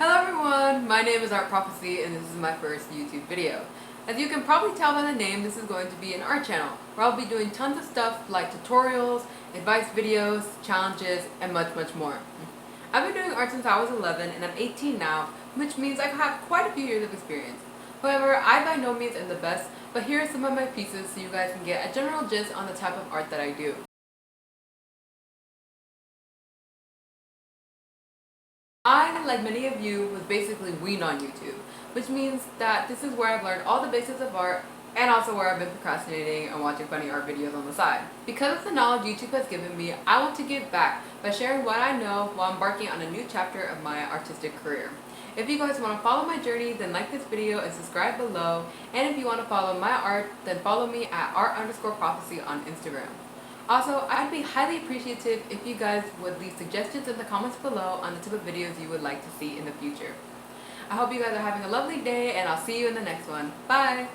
Hello everyone, my name is Art Prophecy and this is my first YouTube video. As you can probably tell by the name, this is going to be an art channel where I'll be doing tons of stuff like tutorials, advice videos, challenges, and much more. I've been doing art since I was 11 and I'm 18 now, which means I have quite a few years of experience. However, I by no means am the best, but here are some of my pieces so you guys can get a general gist on the type of art that I do. I, like many of you, was basically weaned on YouTube, which means that this is where I've learned all the basics of art and also where I've been procrastinating and watching funny art videos on the side. Because of the knowledge YouTube has given me, I want to give back by sharing what I know while embarking on a new chapter of my artistic career. If you guys want to follow my journey, then like this video and subscribe below. And if you want to follow my art, then follow me at art_prophecy on Instagram. Also, I'd be highly appreciative if you guys would leave suggestions in the comments below on the type of videos you would like to see in the future. I hope you guys are having a lovely day and I'll see you in the next one. Bye!